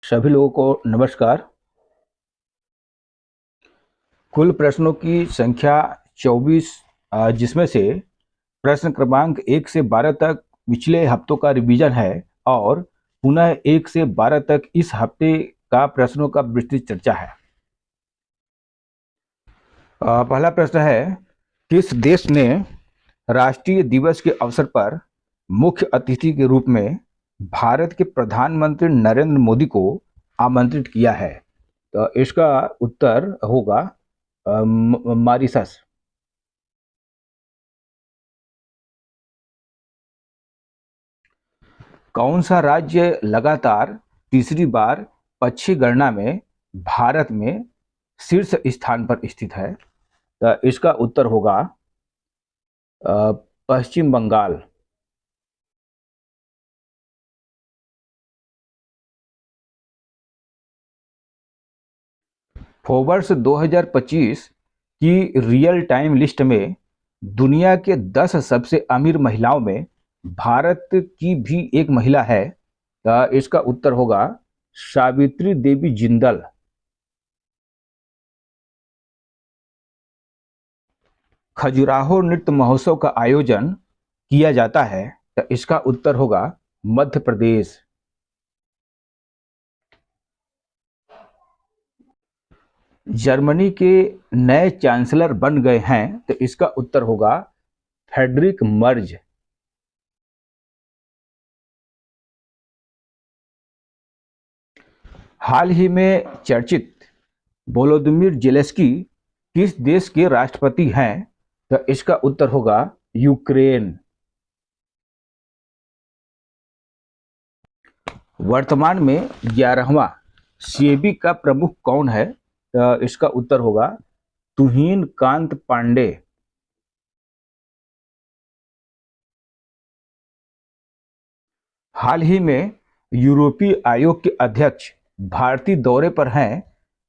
सभी लोगों को नमस्कार। कुल प्रश्नों की संख्या 24, जिसमें से प्रश्न क्रमांक 1 से 12 तक पिछले हफ्तों का रिवीजन है और पुनः 1 से 12 तक इस हफ्ते का प्रश्नों का विस्तृत चर्चा है। पहला प्रश्न है, किस देश ने राष्ट्रीय दिवस के अवसर पर मुख्य अतिथि के रूप में भारत के प्रधानमंत्री नरेंद्र मोदी को आमंत्रित किया है? तो इसका उत्तर होगा मॉरिशस। कौन सा राज्य लगातार तीसरी बार पक्षी गणना में भारत में शीर्ष स्थान पर स्थित है? तो इसका उत्तर होगा पश्चिम बंगाल। फोर्ब्स 2025 की रियल टाइम लिस्ट में दुनिया के 10 सबसे अमीर महिलाओं में भारत की भी एक महिला है। तो इसका उत्तर होगा सावित्री देवी जिंदल। खजुराहो नृत्य महोत्सव का आयोजन किया जाता है, तो इसका उत्तर होगा मध्य प्रदेश। जर्मनी के नए चांसलर बन गए हैं, तो इसका उत्तर होगा फ्रेडरिक मर्ज। हाल ही में चर्चित वोलोदिमीर जेलेंस्की किस देश के राष्ट्रपति हैं? तो इसका उत्तर होगा यूक्रेन। वर्तमान में 11वां सेबी का प्रमुख कौन है? तो इसका उत्तर होगा तुहिन कांत पांडे। हाल ही में यूरोपीय आयोग के अध्यक्ष भारतीय दौरे पर हैं,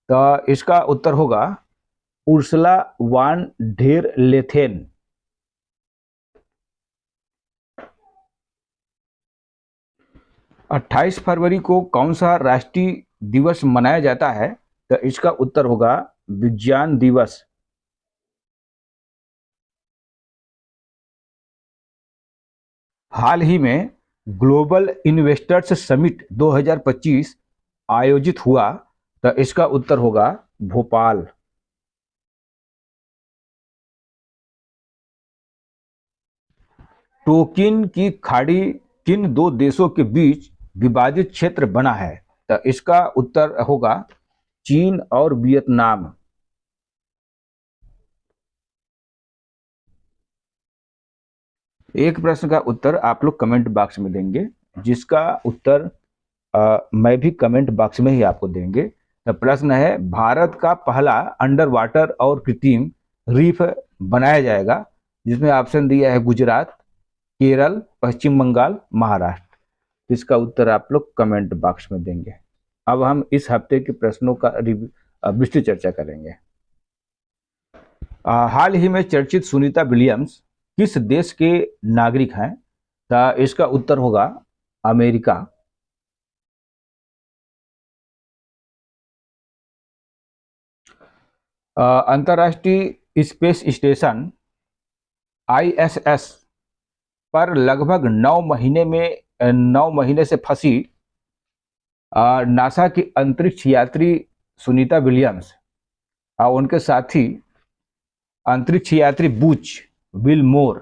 तो इसका उत्तर होगा उर्सुला वान डेर लेथेन। अट्ठाईस फरवरी को कौन सा राष्ट्रीय दिवस मनाया जाता है? तो इसका उत्तर होगा विज्ञान दिवस। हाल ही में ग्लोबल इन्वेस्टर्स समिट 2025 आयोजित हुआ, तो इसका उत्तर होगा भोपाल। टोकिन की खाड़ी किन दो देशों के बीच विवादित क्षेत्र बना है? तो इसका उत्तर होगा चीन और वियतनाम। एक प्रश्न का उत्तर आप लोग कमेंट बॉक्स में देंगे, जिसका उत्तर मैं भी कमेंट बॉक्स में ही आपको देंगे। तो प्रश्न है, भारत का पहला अंडर वाटर और कृत्रिम रीफ बनाया जाएगा, जिसमें ऑप्शन दिया है गुजरात, केरल, पश्चिम बंगाल, महाराष्ट्र। इसका उत्तर आप लोग कमेंट बॉक्स में देंगे। अब हम इस हफ्ते के प्रश्नों का विस्तृत चर्चा करेंगे। हाल ही में चर्चित सुनीता विलियम्स किस देश के नागरिक हैं? तो इसका उत्तर होगा अमेरिका। अंतर्राष्ट्रीय स्पेस स्टेशन ISS पर लगभग 9 महीने से फंसी नासा की अंतरिक्ष यात्री सुनीता विलियम्स और उनके साथी अंतरिक्ष यात्री बुच विलमोर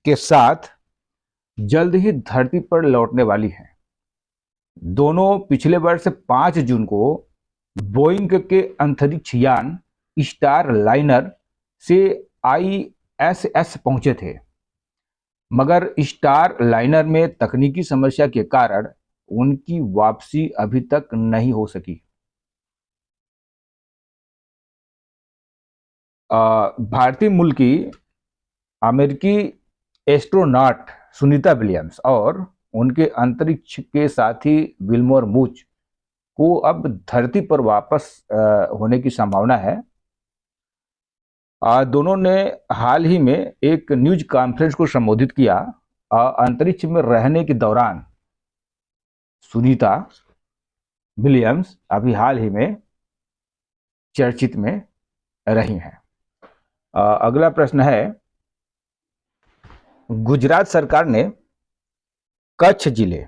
के साथ जल्द ही धरती पर लौटने वाली हैं। दोनों पिछले वर्ष 5 जून को बोइंग के अंतरिक्ष यान स्टार लाइनर से ISS पहुंचे थे, मगर स्टार लाइनर में तकनीकी समस्या के कारण उनकी वापसी अभी तक नहीं हो सकी। भारतीय मूल की अमेरिकी एस्ट्रोनॉट सुनीता विलियम्स और उनके अंतरिक्ष के साथी विल्मोर मूच को अब धरती पर वापस होने की संभावना है। दोनों ने हाल ही में एक न्यूज कॉन्फ्रेंस को संबोधित किया। अंतरिक्ष में रहने के दौरान सुनीता विलियम्स अभी हाल ही में चर्चित में रही हैं। अगला प्रश्न है, गुजरात सरकार ने कच्छ जिले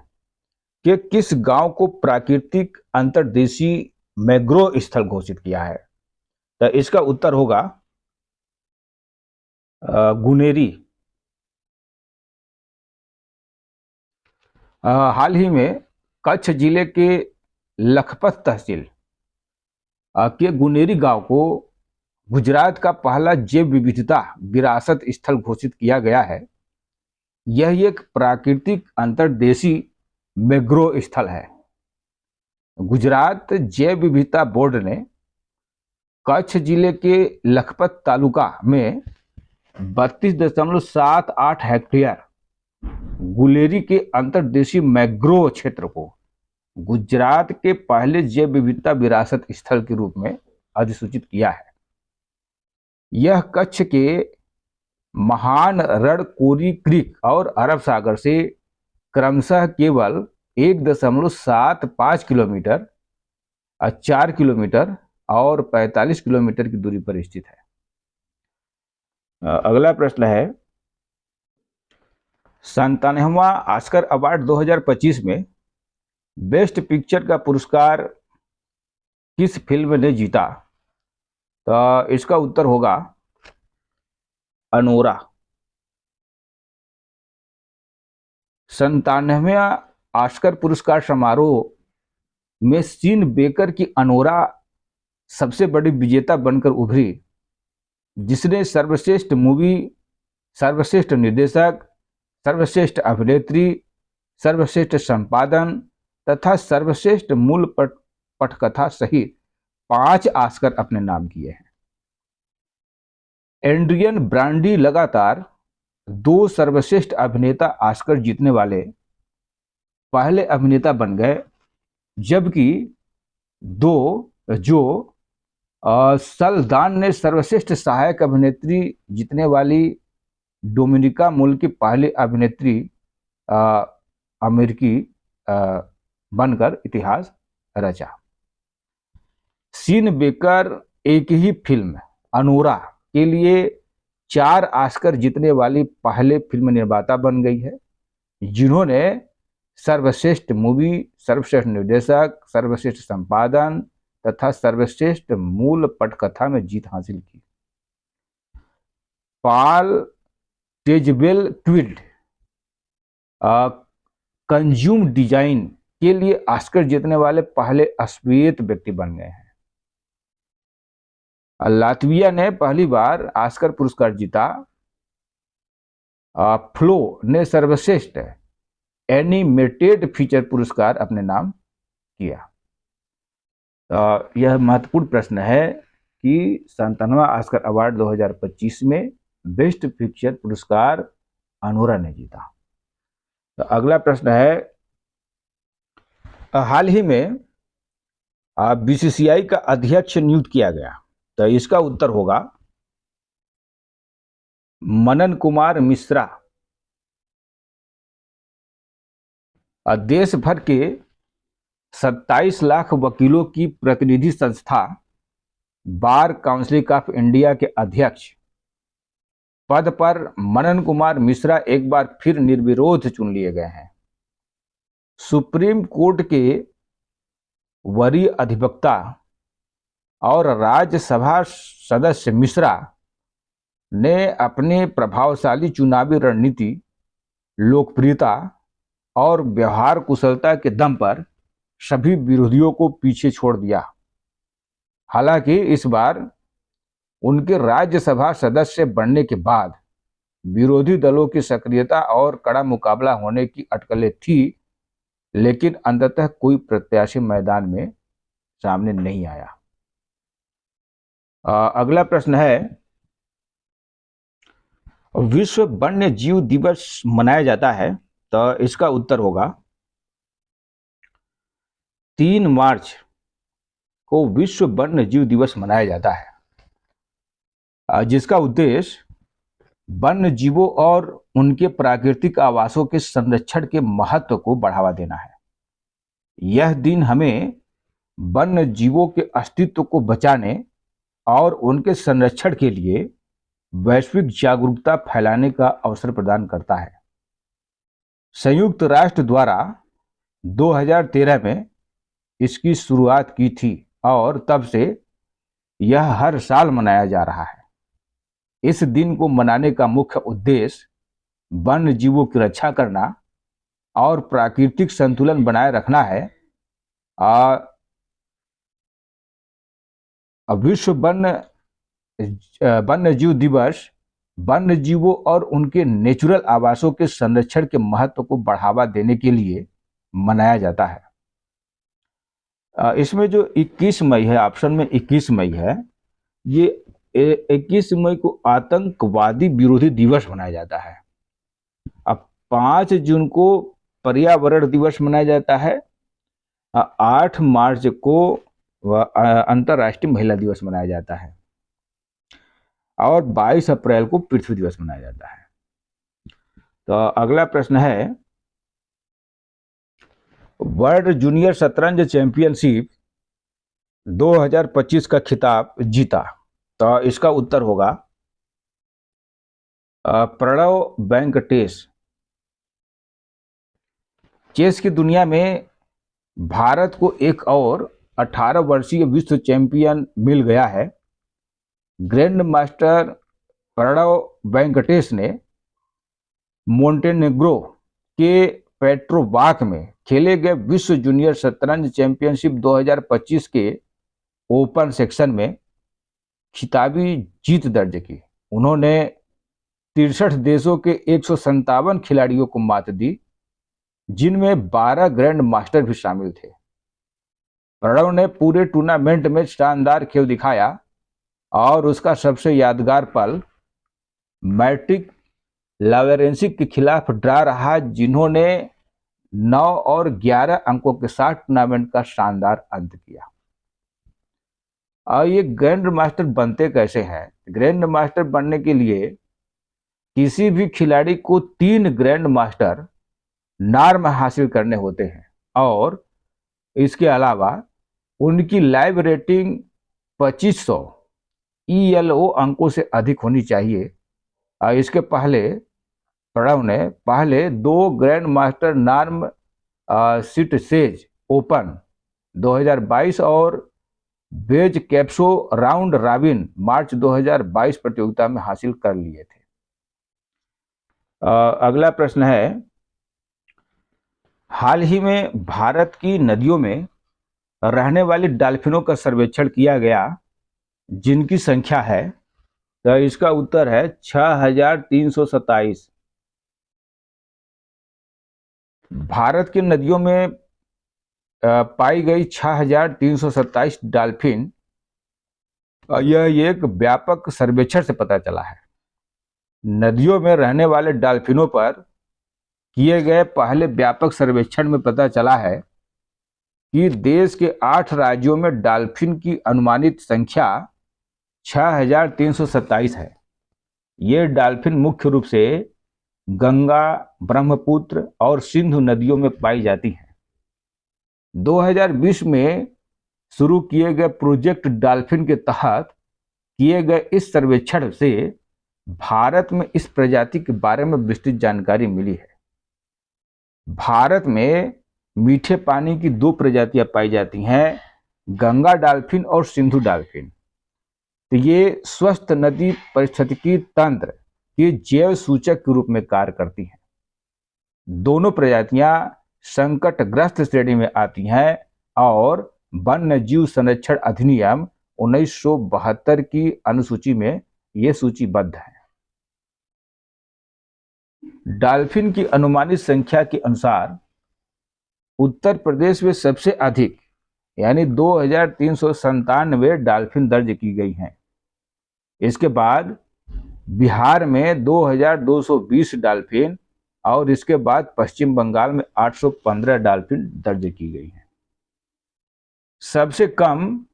के किस गांव को प्राकृतिक अंतर्देशीय मैंग्रोव स्थल घोषित किया है? तो इसका उत्तर होगा गुनेरी। हाल ही में कच्छ जिले के लखपत तहसील के गुनेरी गांव को गुजरात का पहला जैव विविधता विरासत स्थल घोषित किया गया है। यह एक प्राकृतिक अंतर्देशीय मैंग्रोव स्थल है। गुजरात जैव विविधता बोर्ड ने कच्छ जिले के लखपत तालुका में 32.78 हेक्टेयर गुलेरी के अंतर्देशीय मैंग्रोव क्षेत्र को गुजरात के पहले जैव विविधता विरासत स्थल के रूप में अधिसूचित किया है। यह कच्छ के महान रणकोरी क्रीक और अरब सागर से क्रमशः केवल 1.75 किलोमीटर, 4 किलोमीटर और 45 किलोमीटर की दूरी पर स्थित है। अगला प्रश्न है, 97वां ऑस्कर अवार्ड 2025 में बेस्ट पिक्चर का पुरस्कार किस फिल्म ने जीता? तो इसका उत्तर होगा अनोरा। 97वां ऑस्कर पुरस्कार समारोह में सीन बेकर की अनोरा सबसे बड़ी विजेता बनकर उभरी, जिसने सर्वश्रेष्ठ मूवी, सर्वश्रेष्ठ निर्देशक, सर्वश्रेष्ठ अभिनेत्री, सर्वश्रेष्ठ संपादन तथा सर्वश्रेष्ठ मूल पटकथा सहित 5 ऑस्कर अपने नाम किए हैं। एड्रियन ब्रॉडी लगातार 2 सर्वश्रेष्ठ अभिनेता ऑस्कर जीतने वाले पहले अभिनेता बन गए, जबकि 2 जो सल्दान ने सर्वश्रेष्ठ सहायक अभिनेत्री जीतने वाली डोमिनिका मूल की पहली अभिनेत्री अमेरिकी बनकर इतिहास रचा। सीन बेकर एक ही फिल्म अनोरा के लिए 4 ऑस्कर जीतने वाली पहले फिल्म निर्माता बन गई है, जिन्होंने सर्वश्रेष्ठ मूवी, सर्वश्रेष्ठ निर्देशक, सर्वश्रेष्ठ संपादन तथा सर्वश्रेष्ठ मूल पटकथा में जीत हासिल की। पॉल टेजबेल ट्विल्ड कंज्यूम डिजाइन के लिए ऑस्कर जीतने वाले पहले श्वेत व्यक्ति बन गए हैं। लातविया ने पहली बार ऑस्कर पुरस्कार जीता। फ्लो ने सर्वश्रेष्ठ एनिमेटेड फीचर पुरस्कार अपने नाम किया। यह महत्वपूर्ण प्रश्न है कि 97वां ऑस्कर अवार्ड 2025 में बेस्ट पिक्चर पुरस्कार अनोरा ने जीता। तो अगला प्रश्न है, हाल ही में बीसीसीआई का अध्यक्ष नियुक्त किया गया, तो इसका उत्तर होगा मनन कुमार मिश्रा। देश भर के 27 लाख वकीलों की प्रतिनिधि संस्था बार काउंसिल ऑफ इंडिया के अध्यक्ष पद पर मनन कुमार मिश्रा एक बार फिर निर्विरोध चुन लिए गए हैं। सुप्रीम कोर्ट के वरीय अधिवक्ता और राज्यसभा सदस्य मिश्रा ने अपने प्रभावशाली चुनावी रणनीति, लोकप्रियता और व्यवहार कुशलता के दम पर सभी विरोधियों को पीछे छोड़ दिया। हालांकि इस बार उनके राज्यसभा सदस्य बनने के बाद विरोधी दलों की सक्रियता और कड़ा मुकाबला होने की अटकलें थी, लेकिन अंततः कोई प्रत्याशी मैदान में सामने नहीं आया। अगला प्रश्न है, विश्व वन्य जीव दिवस मनाया जाता है, तो इसका उत्तर होगा 3 मार्च को विश्व वन्य जीव दिवस मनाया जाता है, जिसका उद्देश्य वन्य जीवों और उनके प्राकृतिक आवासों के संरक्षण के महत्व को बढ़ावा देना है। यह दिन हमें वन्य जीवों के अस्तित्व को बचाने और उनके संरक्षण के लिए वैश्विक जागरूकता फैलाने का अवसर प्रदान करता है। संयुक्त राष्ट्र द्वारा 2013 में इसकी शुरुआत की थी और तब से यह हर साल मनाया जा रहा है। इस दिन को मनाने का मुख्य उद्देश्य वन्य जीवों की रक्षा करना और प्राकृतिक संतुलन बनाए रखना है। विश्व वन्य जीव दिवस वन्य जीवों और उनके नेचुरल आवासों के संरक्षण के महत्व को बढ़ावा देने के लिए मनाया जाता है। इसमें जो 21 मई है, ऑप्शन में 21 मई है, ये 21 मई को आतंकवादी विरोधी दिवस मनाया जाता है। अब 5 जून को पर्यावरण दिवस मनाया जाता है। 8 मार्च को अंतर्राष्ट्रीय महिला दिवस मनाया जाता है और 22 अप्रैल को पृथ्वी दिवस मनाया जाता है। तो अगला प्रश्न है, वर्ल्ड जूनियर शतरंज चैंपियनशिप 2025 का खिताब जीता। तो इसका उत्तर होगा प्रणव वेंकटेश। चेस की दुनिया में भारत को एक और 18 वर्षीय विश्व चैंपियन मिल गया है। ग्रैंड मास्टर प्रणव वेंकटेश ने मोंटेनेग्रो के पेट्रोवाक में खेले गए विश्व जूनियर शतरंज चैंपियनशिप 2025 के ओपन सेक्शन में खिताबी जीत दर्ज की। उन्होंने 63 देशों के 157 खिलाड़ियों को मात दी, जिनमें 12 ग्रैंड मास्टर भी शामिल थे। प्रणव ने पूरे टूर्नामेंट में शानदार खेल दिखाया और उसका सबसे यादगार पल मैट्रिक लावेरेंसी के खिलाफ ड्रा रहा, जिन्होंने 9 और 11 अंकों के साथ टूर्नामेंट का शानदार अंत किया। और ये ग्रैंड मास्टर बनते कैसे हैं? ग्रैंड मास्टर बनने के लिए किसी भी खिलाड़ी को 3 ग्रैंड मास्टर नॉर्म हासिल करने होते हैं और इसके अलावा उनकी लाइव रेटिंग 2500 ELO अंकों से अधिक होनी चाहिए। इसके पहले प्रणव ने पहले 2 grand master norm Sitges open 2022 और बेज कैप्सो राउंड रॉबिन मार्च 2022 प्रतियोगिता में हासिल कर लिए थे। अगला प्रश्न है, हाल ही में भारत की नदियों में रहने वाली डॉल्फिनों का सर्वेक्षण किया गया, जिनकी संख्या है, तो इसका उत्तर है 6327। भारत की नदियों में पाई गई 6327 डॉल्फिन, यह एक व्यापक सर्वेक्षण से पता चला है। नदियों में रहने वाले डॉल्फिनों पर किए गए पहले व्यापक सर्वेक्षण में पता चला है कि देश के 8 राज्यों में डॉल्फिन की अनुमानित संख्या 6327 है। ये डॉल्फिन मुख्य रूप से गंगा, ब्रह्मपुत्र और सिंधु नदियों में पाई जाती हैं। 2020 में शुरू किए गए प्रोजेक्ट डॉल्फिन के तहत किए गए इस सर्वेक्षण से भारत में इस प्रजाति के बारे में विस्तृत जानकारी मिली है। भारत में मीठे पानी की 2 प्रजातियां पाई जाती हैं, गंगा डॉल्फिन और सिंधु डॉल्फिन। तो ये स्वस्थ नदी पारिस्थितिकी तंत्र के जैव सूचक के रूप में कार्य करती हैं। दोनों प्रजातियां संकटग्रस्त श्रेणी में आती हैं और वन्य जीव संरक्षण अधिनियम 1972 की अनुसूची में ये सूचीबद्ध है। डॉल्फिन की अनुमानित संख्या के अनुसार उत्तर प्रदेश में सबसे अधिक यानी 2397 डॉल्फिन दर्ज की गई हैं। इसके बाद बिहार में 2220 डॉल्फिन और इसके बाद पश्चिम बंगाल में 815 डॉल्फिन दर्ज की गई हैं। सबसे कम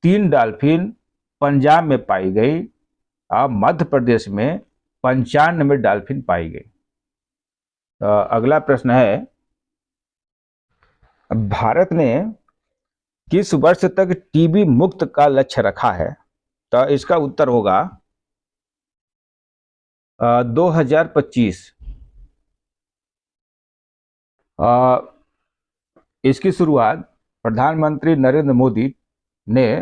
3 डॉल्फिन पंजाब में पाई गई और मध्य प्रदेश में 95 डॉल्फिन पाई गई। अगला प्रश्न है, भारत ने किस वर्ष तक टीबी मुक्त का लक्ष्य रखा है? तो इसका उत्तर होगा 2025। इसकी शुरुआत प्रधानमंत्री नरेंद्र मोदी ने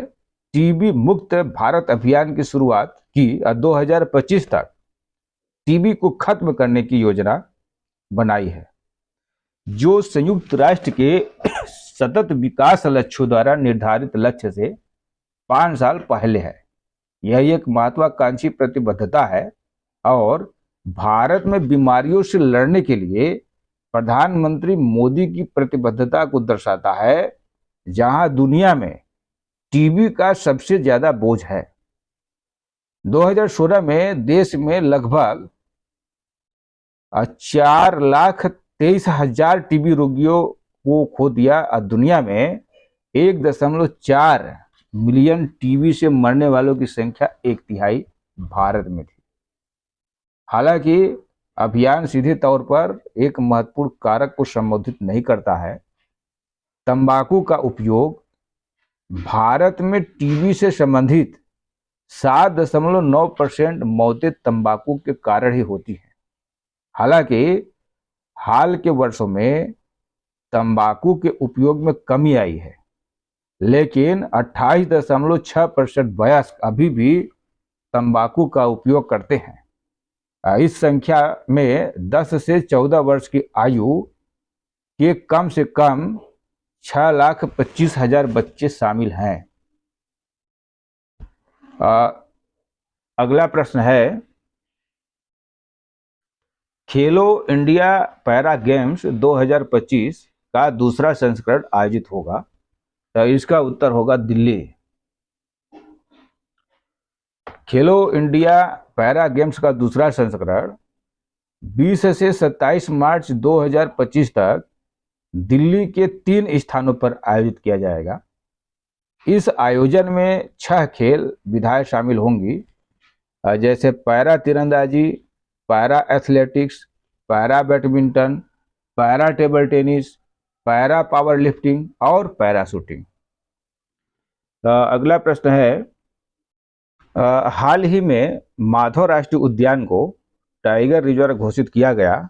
टीबी मुक्त भारत अभियान की शुरुआत की 2025 तक टीबी को खत्म करने की योजना बनाई है, जो संयुक्त राष्ट्र के सतत विकास लक्ष्यों द्वारा निर्धारित लक्ष्य से 5 साल पहले है। यह एक महत्वाकांक्षी प्रतिबद्धता है और भारत में बीमारियों से लड़ने के लिए प्रधानमंत्री मोदी की प्रतिबद्धता को दर्शाता है, जहां दुनिया में टीबी का सबसे ज्यादा बोझ है। 2016 में देश में लगभग 4,23,000 टीबी रोगियों को खो दिया और दुनिया में 1.4 मिलियन टीबी से मरने वालों की संख्या 1/3 भारत में थी। हालांकि अभियान सीधे तौर पर एक महत्वपूर्ण कारक को संबोधित नहीं करता है। तंबाकू का उपयोग भारत में टीबी से संबंधित 7.9% मौतें तंबाकू के कारण ही होती हैं। हालांकि हाल के वर्षों में तंबाकू के उपयोग में कमी आई है, लेकिन 28.6% वयस्क अभी भी तंबाकू का उपयोग करते हैं। इस संख्या में 10 से 14 वर्ष की आयु के कम से कम 6,25,000 बच्चे शामिल हैं। अगला प्रश्न है, खेलो इंडिया पैरा गेम्स 2025 का दूसरा संस्करण आयोजित होगा। तो इसका उत्तर होगा दिल्ली। खेलो इंडिया पैरा गेम्स का दूसरा संस्करण 20 से 27 मार्च 2025 तक दिल्ली के 3 स्थानों पर आयोजित किया जाएगा। इस आयोजन में 6 खेल विधाएं शामिल होंगी, जैसे पैरा तीरंदाजी, para athletics, para badminton, para table tennis, para power lifting और पैरा शूटिंग। अगला प्रश्न है, हाल ही में माधव राष्ट्रीय उद्यान को टाइगर रिजर्व घोषित किया गया,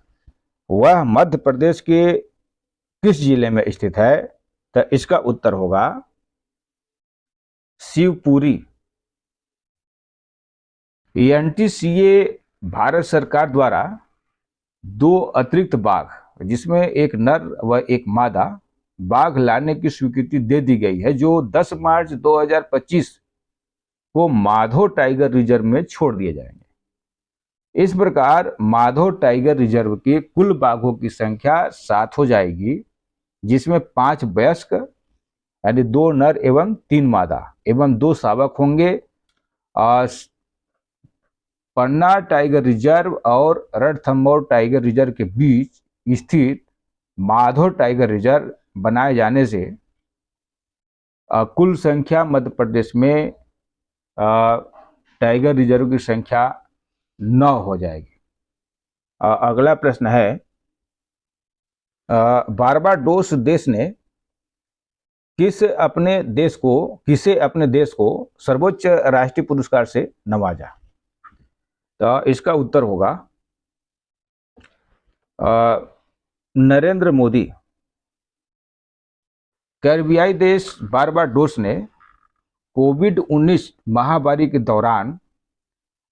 वह मध्य प्रदेश के किस जिले में स्थित है? तो इसका उत्तर होगा शिवपुरी। एनटीसीए भारत सरकार द्वारा 2 अतिरिक्त बाघ, जिसमें एक नर व एक मादा बाघ लाने की स्वीकृति दे दी गई है, जो 10 मार्च 2025 को माधव टाइगर रिजर्व में छोड़ दिए जाएंगे। इस प्रकार माधव टाइगर रिजर्व के कुल बाघों की संख्या 7 हो जाएगी, जिसमें 5 वयस्क यानी 2 नर एवं 3 मादा एवं 2 शावक होंगे। और पन्ना टाइगर रिजर्व और रणथंभौर टाइगर रिजर्व के बीच स्थित माधव टाइगर रिजर्व बनाए जाने से कुल संख्या मध्य प्रदेश में टाइगर रिजर्व की संख्या 9 हो जाएगी। अगला प्रश्न है, बारबाडोस देश ने किसे अपने देश को सर्वोच्च राष्ट्रीय पुरस्कार से नवाजा? तो इसका उत्तर होगा नरेंद्र मोदी। कैरिबियाई देश बारबाडोस ने कोविड-19 महामारी के दौरान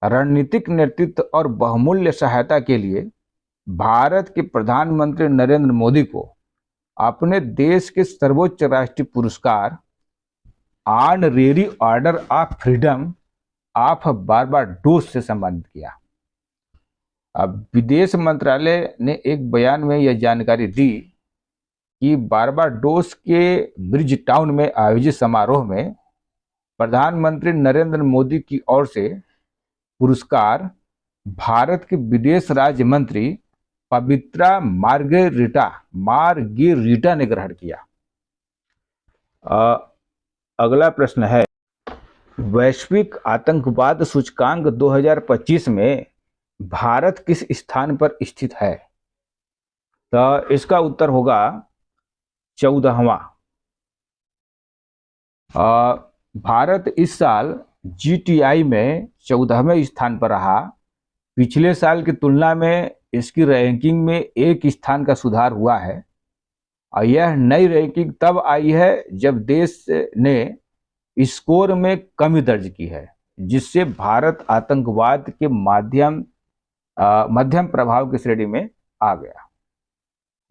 रणनीतिक नेतृत्व और बहुमूल्य सहायता के लिए भारत के प्रधानमंत्री नरेंद्र मोदी को अपने देश के सर्वोच्च राष्ट्रीय पुरस्कार honorary order of freedom of Barbados से सम्मानित किया। अब विदेश मंत्रालय ने एक बयान में यह जानकारी दी कि बारबाडोस के ब्रिज टाउन में आयोजित समारोह में प्रधानमंत्री नरेंद्र मोदी की ओर से पुरस्कार भारत के विदेश राज्य मंत्री पवित्रा मार्गेरिटा ने ग्रहण किया। अगला प्रश्न है, वैश्विक आतंकवाद सूचकांक 2025 में भारत किस स्थान पर स्थित है? तो इसका उत्तर होगा 14वां। भारत इस साल GTI में 14वें स्थान पर रहा। पिछले साल की तुलना में इसकी रैंकिंग में 1 स्थान का सुधार हुआ है और यह नई रैंकिंग तब आई है जब देश ने स्कोर में कमी दर्ज की है, जिससे भारत आतंकवाद के मध्यम प्रभाव की श्रेणी में आ गया।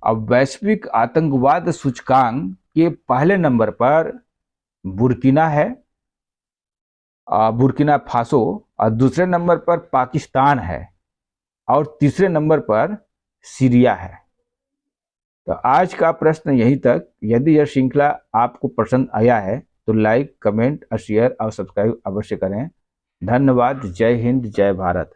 अब वैश्विक आतंकवाद सूचकांक के पहले नंबर पर बुर्किना है, बुर्किना फासो, और दूसरे नंबर पर पाकिस्तान है और तीसरे नंबर पर सीरिया है। तो आज का प्रश्न यहीं तक। यदि यह श्रृंखला आपको पसंद आया है तो लाइक, कमेंट और शेयर और सब्सक्राइब अवश्य करें। धन्यवाद। जय हिंद, जय भारत।